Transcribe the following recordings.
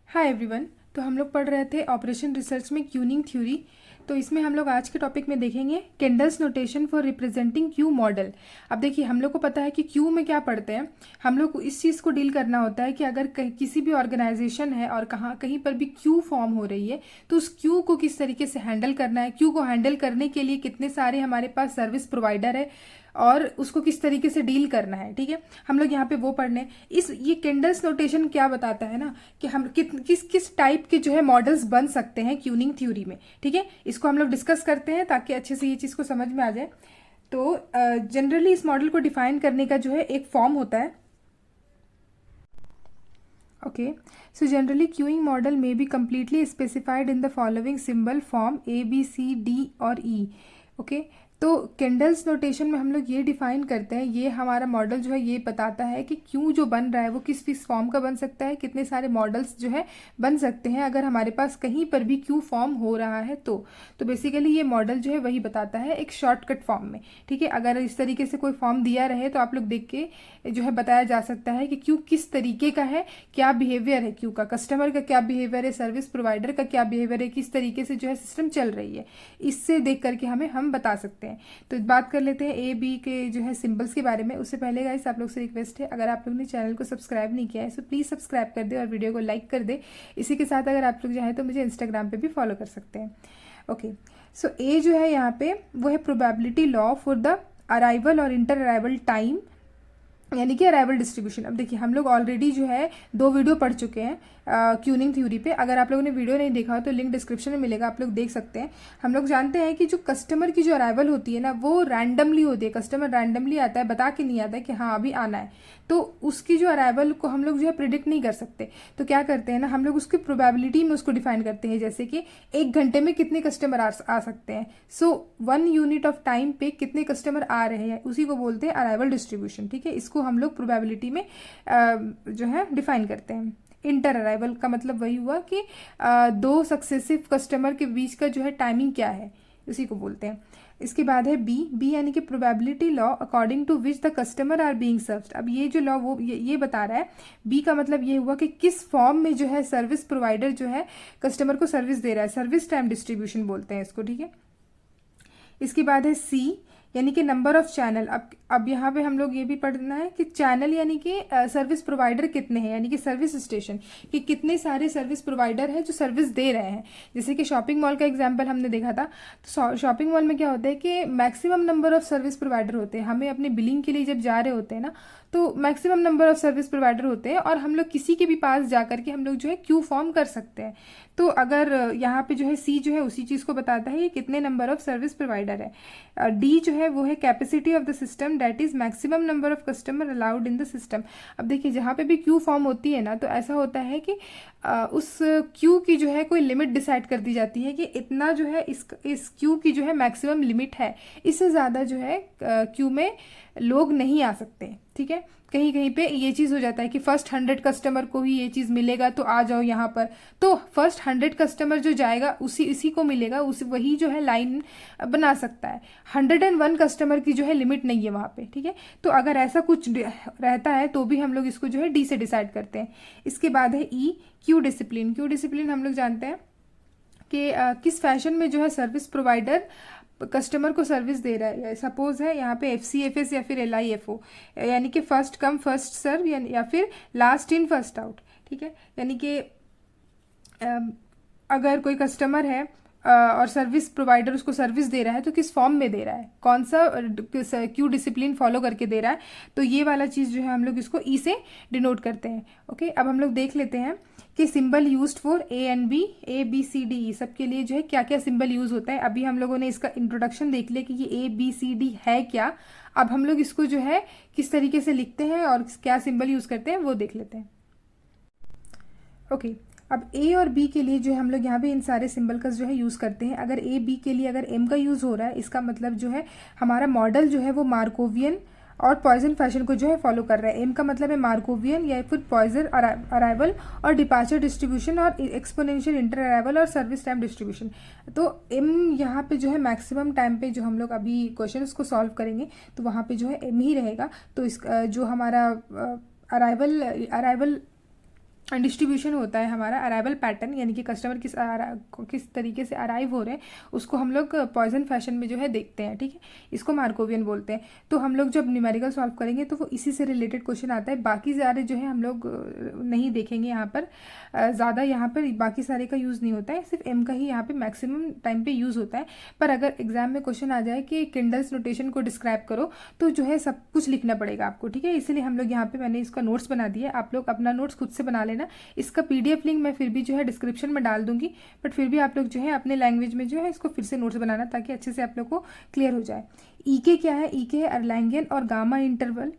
Hi everyone. तो हम लोग पढ़ रहे थे ऑपरेशन रिसर्च में क्यूनिंग थ्योरी। तो इसमें हम लोग आज के टॉपिक में देखेंगे candles notation for representing Q model. अब देखिए, हम लोग को पता है कि क्यू में क्या पढ़ते हैं। हम लोग को इस चीज़ को डील करना होता है कि अगर किसी भी ऑर्गेनाइजेशन है और कहीं पर भी क्यू फॉर्म हो रही है तो उस क्यू को किस तरीके से हैंडल करना है, क्यू को हैंडल करने के लिए कितने सारे हमारे पास सर्विस प्रोवाइडर है और उसको किस तरीके से डील करना है। ठीक है, हम लोग यहाँ पे वो पढ़ने इस ये केंडल्स नोटेशन क्या बताता है ना कि हम किस किस टाइप के जो है मॉडल्स बन सकते हैं ट्यूनिंग थ्योरी में। ठीक है, इसको हम लोग डिस्कस करते हैं ताकि अच्छे से ये चीज़ को समझ में आ जाए। तो जनरली इस मॉडल को डिफाइन करने का जो है एक फॉर्म होता है। Okay, so generally queueing model में B completely specified in the following symbol form A B C D और ई। ओके, तो केंडल्स नोटेशन में हम लोग ये डिफाइन करते हैं, ये हमारा मॉडल जो है ये बताता है कि क्यों जो बन रहा है वो किस किस फॉर्म का बन सकता है, कितने सारे मॉडल्स जो है बन सकते हैं अगर हमारे पास कहीं पर भी क्यू फॉर्म हो रहा है। तो बेसिकली ये मॉडल जो है वही बताता है एक शॉर्टकट फॉर्म में। ठीक है, अगर इस तरीके से कोई फॉर्म दिया रहे तो आप लोग देख के जो है बताया जा सकता है कि क्यू किस तरीके का है, क्या बिहेवियर है क्यू का, कस्टमर का क्या बिहेवियर है, सर्विस प्रोवाइडर का क्या बिहेवियर है, किस तरीके से जो है सिस्टम चल रही है। इससे देख करके हम बता सकते हैं। तो बात कर लेते हैं ए बी के जो है सिंबल्स के बारे में। उससे पहले गाइस आप लोग से रिक्वेस्ट है, अगर आप लोग ने चैनल को सब्सक्राइब नहीं किया है तो प्लीज़ सब्सक्राइब कर दे और वीडियो को लाइक कर दे। इसी के साथ अगर आप लोग चाहें तो मुझे इंस्टाग्राम पे भी फॉलो कर सकते हैं। ओके, सो ए जो है यहाँ पे वो है probability law for the arrival और इंटर अराइवल टाइम, यानी कि अराइवल डिस्ट्रीब्यूशन। अब देखिए, हम लोग ऑलरेडी जो है 2 वीडियो पढ़ चुके हैं क्यूनिंग थ्योरी पे। अगर आप लोगों ने वीडियो नहीं देखा हो तो लिंक डिस्क्रिप्शन में मिलेगा, आप लोग देख सकते हैं। हम लोग जानते हैं कि जो कस्टमर की जो अराइवल होती है ना वो रैंडमली होती है। कस्टमर रैंडमली आता है, बता के नहीं आता है कि हाँ अभी आना है। तो उसकी जो अराइवल को हम लोग जो है प्रिडिक्ट नहीं कर सकते। तो क्या करते हैं ना, हम लोग उसकी प्रोबेबिलिटी में उसको डिफाइन करते हैं, जैसे कि 1 घंटे में कितने कस्टमर आ सकते हैं। सो 1 यूनिट ऑफ टाइम पे कितने कस्टमर आ रहे हैं, उसी को बोलते हैं अराइवल डिस्ट्रीब्यूशन। ठीक है, इसको हम लोग प्रोबेबिलिटी में जो है डिफाइन करते हैं। इंटर अराइवल का मतलब वही हुआ कि 2 सक्सेसिव कस्टमर के बीच का जो है टाइमिंग क्या है, उसी को बोलते हैं। इसके बाद है बी यानी कि probability law according to which the customer are being served. अब ये जो लॉ वो ये बता रहा है, बी का मतलब ये हुआ कि किस फॉर्म में जो है सर्विस प्रोवाइडर जो है कस्टमर को सर्विस दे रहा है, सर्विस टाइम डिस्ट्रीब्यूशन बोलते हैं इसको। ठीक है, इसके बाद है सी यानी कि नंबर ऑफ चैनल। अब यहाँ पे हम लोग ये भी पढ़ना है कि चैनल यानी कि सर्विस प्रोवाइडर कितने हैं, यानी कि सर्विस स्टेशन कि कितने सारे सर्विस प्रोवाइडर हैं जो सर्विस दे रहे हैं। जैसे कि शॉपिंग मॉल का एग्जांपल हमने देखा था। तो शॉपिंग मॉल में क्या होता है कि maximum number of service provider होते हैं। हमें अपनी बिलिंग के लिए जब जा रहे होते हैं ना तो maximum number of service provider होते हैं और हम लोग किसी के भी पास जा करके हम लोग जो है क्यू फॉर्म कर सकते हैं। तो अगर यहाँ पे जो है सी जो है उसी चीज़ को बताता है ये कितने नंबर ऑफ सर्विस प्रोवाइडर है। डी जो है वो है capacity of the system, that is maximum number of customer allowed in the system. अब देखिए, जहाँ पे भी क्यू फॉर्म होती है ना तो ऐसा होता है कि उस क्यू की जो है कोई लिमिट डिसाइड कर दी जाती है कि इतना जो है इस क्यू की जो है मैक्सिमम लिमिट है, इससे ज़्यादा जो है क्यू में लोग नहीं आ सकते। ठीक है, कहीं कहीं पे ये चीज़ हो जाता है कि फर्स्ट 100 कस्टमर को ही ये चीज़ मिलेगा तो आ जाओ यहाँ पर। तो फर्स्ट 100 कस्टमर जो जाएगा इसी को मिलेगा, उसी वही जो है लाइन बना सकता है। 101 कस्टमर की जो है लिमिट नहीं है वहाँ पे। ठीक है, तो अगर ऐसा कुछ रहता है तो भी हम लोग इसको जो है डी से डिसाइड करते हैं। इसके बाद है E Q discipline. Q discipline हम लोग जानते हैं कि किस फैशन में जो है सर्विस प्रोवाइडर कस्टमर को सर्विस दे रहा है। सपोज है यहाँ पे FCFS या फिर LIFO, यानी कि फर्स्ट कम फर्स्ट सर्व या फिर लास्ट इन फर्स्ट आउट। ठीक है, यानी कि अगर कोई कस्टमर है और सर्विस प्रोवाइडर उसको सर्विस दे रहा है तो किस फॉर्म में दे रहा है, कौन सा क्यू डिसिप्लिन फॉलो करके दे रहा है। तो ये वाला चीज़ जो है हम लोग इसको ई से डिनोट करते हैं। ओके, अब हम लोग देख लेते हैं कि symbol used for A and B, ABCDE सबके लिए जो है क्या क्या सिंबल यूज होता है। अभी हम लोगों ने इसका इंट्रोडक्शन देख लिया कि ये ABCD है क्या। अब हम लोग इसको जो है किस तरीके से लिखते हैं और क्या सिंबल यूज करते हैं वो देख लेते हैं। ओके, अब ए और बी के लिए जो है हम लोग यहाँ पे इन सारे सिंबल का जो है यूज़ करते हैं। अगर ए बी के लिए अगर एम का यूज़ हो रहा है, इसका मतलब जो है हमारा मॉडल जो है वो मार्कोवियन और पॉइजन फैशन को जो है फॉलो कर रहा है। एम का मतलब है मार्कोवियन या फिर पॉइजन अराइवल और डिपार्चर डिस्ट्रीब्यूशन और एक्सपोनेंशियल इंटर अराइवल और सर्विस टाइम डिस्ट्रीब्यूशन। तो एम यहाँ पे जो है मैक्सिमम टाइम पे जो हम लोग अभी क्वेश्चन को सॉल्व करेंगे तो वहाँ पे जो है एम ही रहेगा। तो इस जो हमारा अराइवल डिस्ट्रीब्यूशन होता है हमारा अराइवल पैटर्न, यानी कि कस्टमर किस तरीके से अराइव हो रहे हैं उसको हम लोग पॉइजन फैशन में जो है देखते हैं, ठीक है। इसको मार्कोवियन बोलते हैं। तो हम लोग जब न्यूमेरिकल सॉल्व करेंगे तो वो इसी से रिलेटेड क्वेश्चन आता है। बाकी सारे जो है हम लोग नहीं देखेंगे यहाँ पर, ज़्यादा यहाँ पर बाकी सारे का यूज़ नहीं होता है, सिर्फ एम का ही यहाँ पे मैक्सिमम टाइम पे यूज़ होता है। पर अगर एग्जाम में क्वेश्चन आ जाए कि किंडल्स नोटेशन को डिस्क्राइब करो तो जो है सब कुछ लिखना पड़ेगा आपको, ठीक है। इसीलिए हम लोग यहाँ पे मैंने इसका नोट्स बना दिया, आप लोग अपना नोट्स खुद से बना लेना। इसका पीडीएफ लिंक मैं फिर भी जो है डिस्क्रिप्शन में डाल दूंगी, बट फिर भी आप लोग जो है अपने लैंग्वेज में जो है इसको फिर से नोट्स बनाना ताकि अच्छे से आप लोग को क्लियर हो जाए। ईके क्या है? ईके है अर्लैंगियन और गामा इंटरवल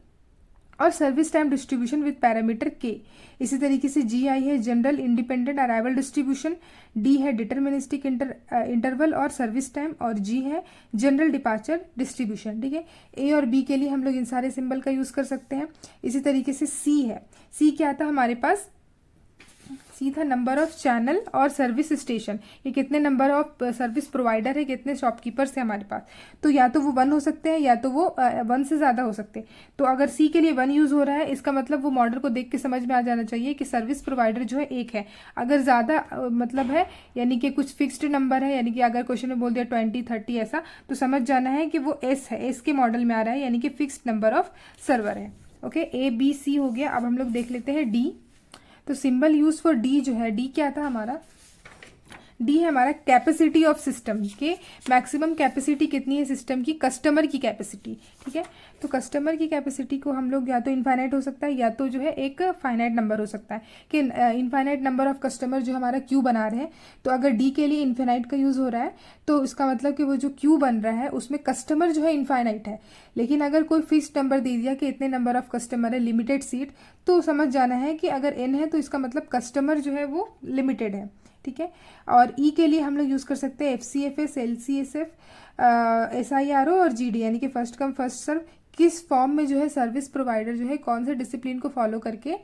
और service time distribution with parameter के। इसी तरीके से जी आई है general independent arrival distribution, D है डिटर्मिनिस्टिक इंटरवल और सर्विस टाइम, और जी है जनरल डिपार्चर डिस्ट्रीब्यूशन, ठीक है। ए और बी के लिए हम लोग इन सारे सिंबल का यूज़ कर सकते हैं। इसी तरीके से सी है, सी क्या था हमारे पास? सी था नंबर ऑफ चैनल और सर्विस स्टेशन, ये कितने नंबर ऑफ सर्विस प्रोवाइडर है, कितने शॉपकीपर्स है हमारे पास। तो या तो वो 1 हो सकते हैं या तो वो 1 से ज़्यादा हो सकते हैं। तो अगर सी के लिए 1 यूज़ हो रहा है, इसका मतलब वो मॉडल को देख के समझ में आ जाना चाहिए कि सर्विस प्रोवाइडर जो है एक है। अगर ज़्यादा मतलब है यानी कि कुछ फिक्स्ड नंबर है, यानी कि अगर क्वेश्चन में बोल दिया 20 30 ऐसा, तो समझ जाना है कि वो एस है, एस के मॉडल में आ रहा है, यानी कि फिक्स्ड नंबर ऑफ सर्वर है। ओके, ए बी सी हो गया। अब हम लोग देख लेते हैं डी। तो सिंबल यूज फॉर डी जो है, डी क्या था हमारा? डी है हमारा कैपेसिटी ऑफ सिस्टम के, मैक्सिमम कैपेसिटी कितनी है सिस्टम की? कस्टमर की कैपेसिटी, ठीक है। तो कस्टमर की कैपेसिटी को हम लोग या तो इनफाइनाइट हो सकता है या तो जो है एक फाइनाइट नंबर हो सकता है कि इनफाइनाइट नंबर ऑफ कस्टमर जो हमारा क्यू बना रहे हैं। तो अगर डी के लिए इनफाइनाइट का यूज़ हो रहा है तो इसका मतलब कि वो जो क्यू बन रहा है उसमें कस्टमर जो है इनफाइनाइट है। लेकिन अगर कोई फिक्स्ड नंबर दे दिया कि इतने नंबर ऑफ कस्टमर है, लिमिटेड सीट, तो समझ जाना है कि अगर एन है तो इसका मतलब कस्टमर जो है वो लिमिटेड है, ठीक है। और ई के लिए हम लोग यूज़ कर सकते हैं FCFS, LCSF, SIRO और GD, यानी कि फर्स्ट कम फर्स्ट सर्व। किस फॉर्म में जो है सर्विस प्रोवाइडर जो है कौन से डिसिप्लिन को फॉलो करके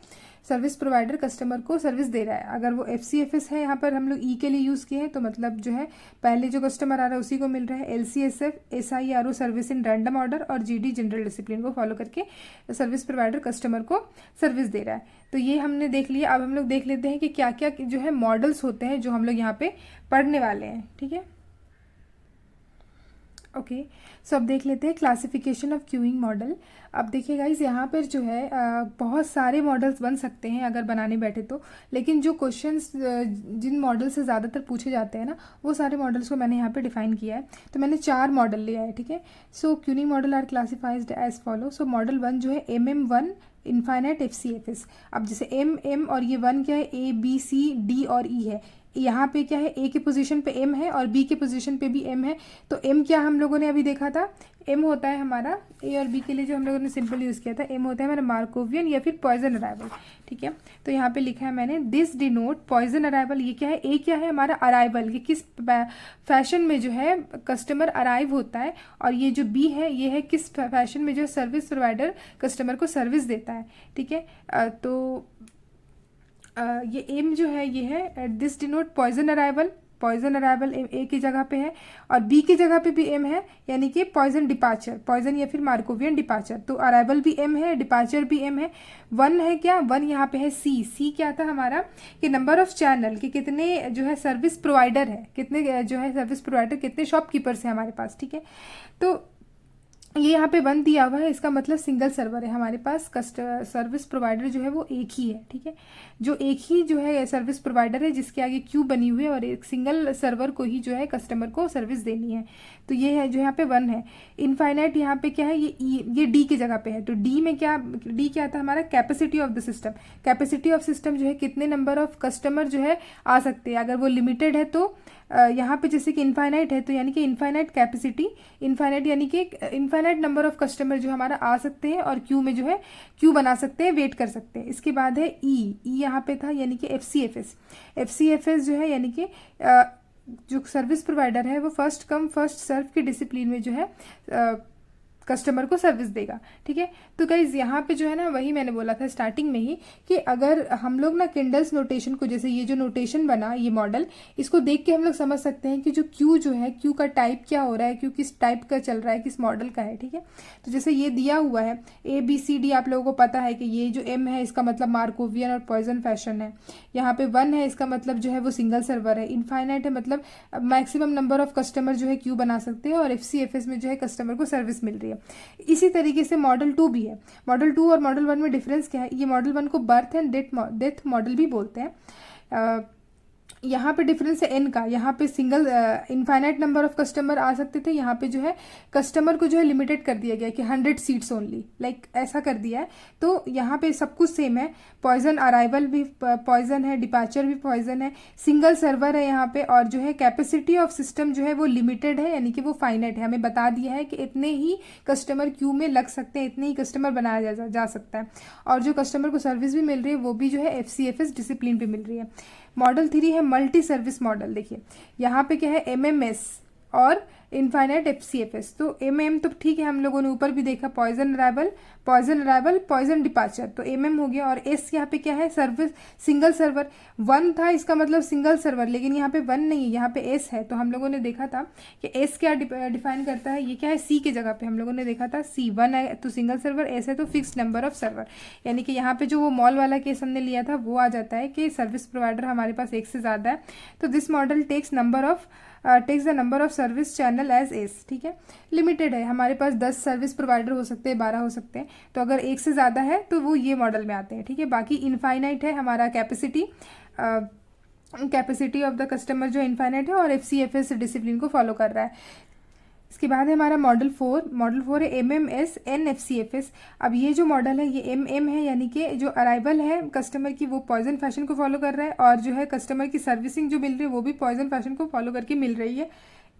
सर्विस प्रोवाइडर कस्टमर को सर्विस दे रहा है। अगर वो FCFS है, यहाँ पर हम लोग ई के लिए यूज़ किए हैं, तो मतलब जो है पहले जो कस्टमर आ रहा है उसी को मिल रहा है। LCSF, SIRO service in random order और GD जनरल डिसिप्लिन को फॉलो करके सर्विस प्रोवाइडर कस्टमर को सर्विस दे रहा है। तो ये हमने देख लिया। अब हम लोग देख लेते हैं कि क्या क्या जो है मॉडल्स होते हैं जो हम लोग यहाँ पे पढ़ने वाले हैं, ठीक है। ओके, सो अब देख लेते हैं क्लासिफिकेशन ऑफ क्यूइंग मॉडल। अब देखिए गाइस, यहाँ पर जो है बहुत सारे मॉडल्स बन सकते हैं अगर बनाने बैठे तो, लेकिन जो क्वेश्चंस जिन मॉडल से ज़्यादातर पूछे जाते हैं ना, वो सारे मॉडल्स को मैंने यहाँ पे डिफाइन किया है। तो मैंने 4 मॉडल लिया है, ठीक है। So queueing model are classified as follow. So model 1 जो है MM1 इनफाइनाइट FCFS। अब जैसे M और ये 1 क्या है? A B C D और E है। यहाँ पे क्या है? ए के पोजीशन पे M है और बी के पोजीशन पे भी M है। तो M क्या हम लोगों ने अभी देखा था? M होता है हमारा ए और बी के लिए जो हम लोगों ने सिंपल यूज़ किया था, M होता है हमारा मार्कोवियन या फिर पॉइजन अराइवल, ठीक है। तो यहाँ पे लिखा है मैंने दिस डिनोट पॉइजन अराइवल। ये क्या है? ए क्या है हमारा? अराइवल, ये किस फैशन में जो है कस्टमर अराइव होता है, और ये जो बी है ये है किस फैशन में जो सर्विस प्रोवाइडर कस्टमर को सर्विस देता है, ठीक है। तो ये एम जो है ये है this denote Poisson arrival. Poisson arrival A की जगह पे है और बी की जगह पे भी एम है, यानी कि पॉइजन डिपार्चर, पॉइजन या फिर मार्कोवियन डिपार्चर। तो अराइवल भी एम है, डिपार्चर भी एम है। 1 है क्या? 1 यहाँ पे है सी क्या था हमारा? कि नंबर ऑफ चैनल कि कितने जो है सर्विस प्रोवाइडर है, कितने जो है सर्विस प्रोवाइडर, कितने शॉपकीपर्स हैं हमारे पास, ठीक है। तो ये यहाँ पे 1 दिया हुआ है, इसका मतलब सिंगल सर्वर है हमारे पास। सर्विस प्रोवाइडर जो है वो एक ही है, ठीक है। जो एक ही जो है सर्विस प्रोवाइडर है जिसके आगे क्यू बनी हुई है और एक सिंगल सर्वर को ही जो है कस्टमर को सर्विस देनी है। तो ये है जो यहाँ पे 1 है। इनफाइनाइट यहाँ पे क्या है? ये डी की जगह पे है। तो डी में क्या? डी क्या था हमारा? Capacity of the system. Capacity of system जो है कितने नंबर ऑफ कस्टमर जो है आ सकते हैं। अगर वो लिमिटेड है तो यहाँ पे जैसे कि इनफाइनाइट है तो यानी कि इनफाइनाइट कैपेसिटी, इनफाइनाइट यानी कि इनफाइनाइट नंबर ऑफ कस्टमर जो हमारा आ सकते हैं और क्यू में जो है क्यू बना सकते हैं, वेट कर सकते हैं। इसके बाद है ई यहाँ पे था यानी कि FCFS जो है यानी कि जो सर्विस प्रोवाइडर है वो फर्स्ट कम फर्स्ट सर्व के डिसिप्लिन में जो है कस्टमर को सर्विस देगा। ठीक है, तो गाइज यहाँ पे जो है ना, वही मैंने बोला था स्टार्टिंग में ही कि अगर हम लोग ना किंडल्स नोटेशन को, जैसे ये जो नोटेशन बना ये मॉडल, इसको देख के हम लोग समझ सकते हैं कि जो क्यू जो है, क्यू का टाइप क्या हो रहा है, क्यू किस टाइप का चल रहा है, किस मॉडल का है। ठीक है, तो जैसे ये दिया हुआ है ABCD, आप लोगों को पता है कि ये जो M है इसका मतलब मार्कोवियन और पॉइजन फैशन है। यहाँ पे 1 है, इसका मतलब जो है वो सिंगल सर्वर है। इनफाइनाइट है, मतलब मैक्सिमम नंबर ऑफ कस्टमर जो है क्यू बना सकते हैं, और FCFS में जो है कस्टमर को सर्विस मिल रही है। इसी तरीके से मॉडल 2 भी है। मॉडल 2 और मॉडल 1 में डिफरेंस क्या है? ये मॉडल 1 को बर्थ एंड डेथ मॉडल भी बोलते हैं। यहाँ पे डिफरेंस है एन का। यहाँ पे single infinite number of customer आ सकते थे, यहाँ पे जो है कस्टमर को जो है लिमिटेड कर दिया गया कि 100 सीट्स ओनली, लाइक ऐसा कर दिया है। तो यहाँ पे सब कुछ सेम है। पॉइजन अराइवल भी पॉइजन है, डिपार्चर भी पॉइजन है, सिंगल सर्वर है यहाँ पे, और जो है कैपेसिटी ऑफ सिस्टम जो है वो लिमिटेड है, यानी कि वो फाइनाइट है। हमें बता दिया है कि इतने ही कस्टमर क्यू में लग सकते हैं, इतने ही कस्टमर बनाया जा सकता है, और जो कस्टमर को सर्विस भी मिल रही है वो भी जो है FCFS डिसिप्लिन पे मिल रही है। मॉडल 3 है मल्टी सर्विस मॉडल। देखिए यहाँ पे क्या है, MMS और इनफाइनाइट FCFS। तो तो ठीक है, हम लोगों ने ऊपर भी देखा, पॉइजन अराइवल, पॉइजन डिपार्चर, तो हो गया। और S यहाँ पे क्या है, सर्विस सिंगल सर्वर। 1 था, इसका मतलब सिंगल सर्वर, लेकिन यहाँ पे 1 नहीं है, यहाँ पे S है। तो हम लोगों ने देखा था कि S क्या डिफाइन करता है, ये क्या है, C की जगह पे हम लोगों ने देखा था C1 है तो सिंगल सर्वर, S है तो फिक्स नंबर ऑफ सर्वर। यानी कि यहाँ पे जो वो मॉल वाला केस हमने लिया था वो आ जाता है कि सर्विस प्रोवाइडर हमारे पास एक से ज़्यादा है, तो this model takes the number of service channel as S. ठीक है, लिमिटेड है, हमारे पास 10 सर्विस प्रोवाइडर हो सकते हैं, 12 हो सकते हैं, तो अगर एक से ज़्यादा है तो वो ये मॉडल में आते हैं। ठीक है, बाकी इनफाइनाइट है हमारा कैपेसिटी ऑफ द कस्टमर जो इनफाइनाइट है, और FCFS डिसिप्लिन को फॉलो कर रहा है। इसके बाद है हमारा मॉडल 4 है MMS एन FCFS। अब ये जो मॉडल है ये MM है, यानी कि जो अराइवल है कस्टमर की वो पॉइजन फैशन को फॉलो कर रहा है, और जो है कस्टमर की सर्विसिंग जो मिल रही है वो भी पॉइजन फैशन को फॉलो करके मिल रही है।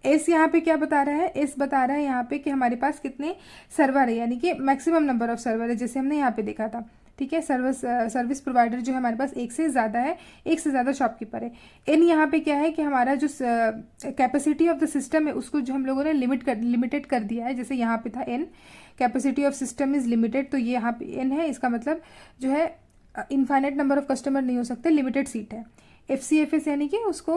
S यहाँ पे क्या बता रहा है, S बता रहा है यहाँ पे कि हमारे पास कितने सर्वर है, यानी कि मैक्सिमम नंबर ऑफ सर्वर है, जैसे हमने यहाँ पे देखा था। ठीक है, सर्विस प्रोवाइडर जो है हमारे पास एक से ज़्यादा है, एक से ज़्यादा शॉपकीपर है। N यहाँ पे क्या है कि हमारा जो कैपेसिटी ऑफ द सिस्टम है उसको जो हम लोगों ने लिमिटेड कर दिया है, जैसे यहाँ पे था N, capacity of system is limited, तो ये यहाँ पे N है, इसका मतलब जो है इनफाइनाइट नंबर ऑफ कस्टमर नहीं हो सकते, लिमिटेड सीट है। FCFS यानी कि उसको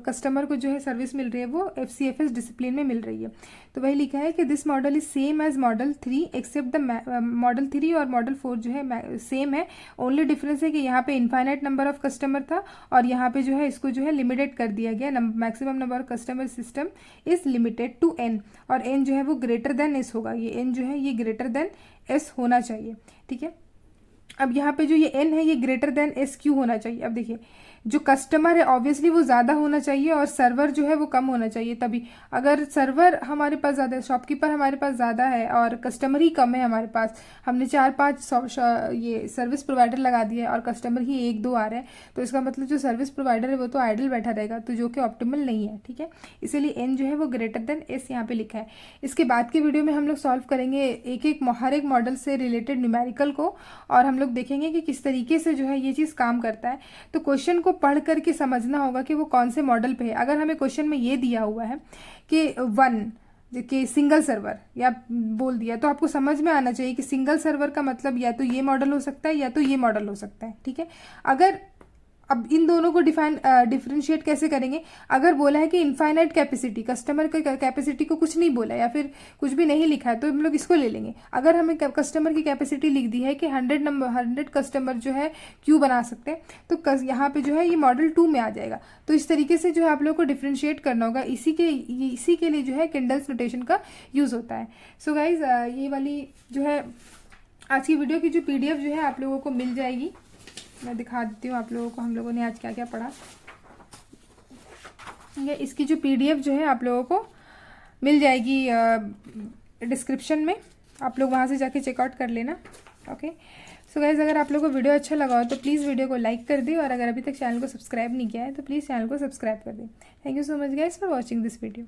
कस्टमर को जो है सर्विस मिल रही है वो FCFS डिसिप्लिन में मिल रही है। तो वही लिखा है कि this model is same as model 3 except the model 3 और मॉडल 4 जो है सेम है। ओनली डिफरेंस है कि यहाँ पे इनफाइनाइट नंबर ऑफ कस्टमर था, और यहाँ पे जो है इसको जो है लिमिटेड कर दिया गया, maximum number of customer system is limited to N, और N जो है वो ग्रेटर देन S होगा। ये N जो है ये ग्रेटर देन S होना चाहिए। ठीक है, अब यहाँ पे जो ये N है ये ग्रेटर देन S क्यों होना चाहिए? अब देखिए, जो कस्टमर है ऑब्वियसली वो ज़्यादा होना चाहिए और सर्वर जो है वो कम होना चाहिए। तभी अगर सर्वर हमारे पास ज़्यादा है, शॉपकीपर हमारे पास ज़्यादा है और कस्टमर ही कम है हमारे पास, हमने 4-5 ये सर्विस प्रोवाइडर लगा दिए और कस्टमर ही 1-2 आ रहे हैं, तो इसका मतलब जो सर्विस प्रोवाइडर है वो तो आइडल बैठा रहेगा, तो जो कि ऑप्टिमल नहीं है। ठीक है, इसीलिए N जो है वो ग्रेटर देन S यहाँ पे लिखा है। इसके बाद के वीडियो में हम लोग सॉल्व करेंगे हर एक मॉडल से रिलेटेड न्यूमेरिकल को, और हम लोग देखेंगे कि किस तरीके से जो है ये चीज़ काम करता है। तो क्वेश्चन को पढ़ करके समझना होगा कि वो कौन से मॉडल पे है। अगर हमें क्वेश्चन में ये दिया हुआ है कि 1 कि सिंगल सर्वर या बोल दिया, तो आपको समझ में आना चाहिए कि सिंगल सर्वर का मतलब या तो ये मॉडल हो सकता है या तो ये मॉडल हो सकता है। ठीक है, अगर अब इन दोनों को डिफरेंशिएट कैसे करेंगे? अगर बोला है कि इनफाइनाइट कैपेसिटी, कस्टमर की कैपेसिटी को कुछ नहीं बोला या फिर कुछ भी नहीं लिखा है, तो हम लोग इसको ले लेंगे। अगर हमें कस्टमर की कैपेसिटी लिख दी है कि 100 कस्टमर जो है क्यू बना सकते हैं, तो यहाँ पे जो है ये मॉडल 2 में आ जाएगा। तो इस तरीके से जो है आप लोग को डिफ्रेंशिएट करना होगा, इसी के लिए जो है किंडल्स नोटेशन का यूज़ होता है। सो गाइज, ये वाली जो है आज की वीडियो की जो PDF जो है आप लोगों को मिल जाएगी। मैं दिखा देती हूँ आप लोगों को हम लोगों ने आज क्या क्या पढ़ा। इसकी जो PDF जो है आप लोगों को मिल जाएगी डिस्क्रिप्शन में, आप लोग वहाँ से जाके चेकआउट कर लेना। ओके, सो गाइज, अगर आप लोगों को वीडियो अच्छा लगा हो तो प्लीज़ वीडियो को लाइक कर दें, और अगर अभी तक चैनल को सब्सक्राइब नहीं किया है तो प्लीज़ चैनल को सब्सक्राइब कर दें। Thank you so much guys for watching this video.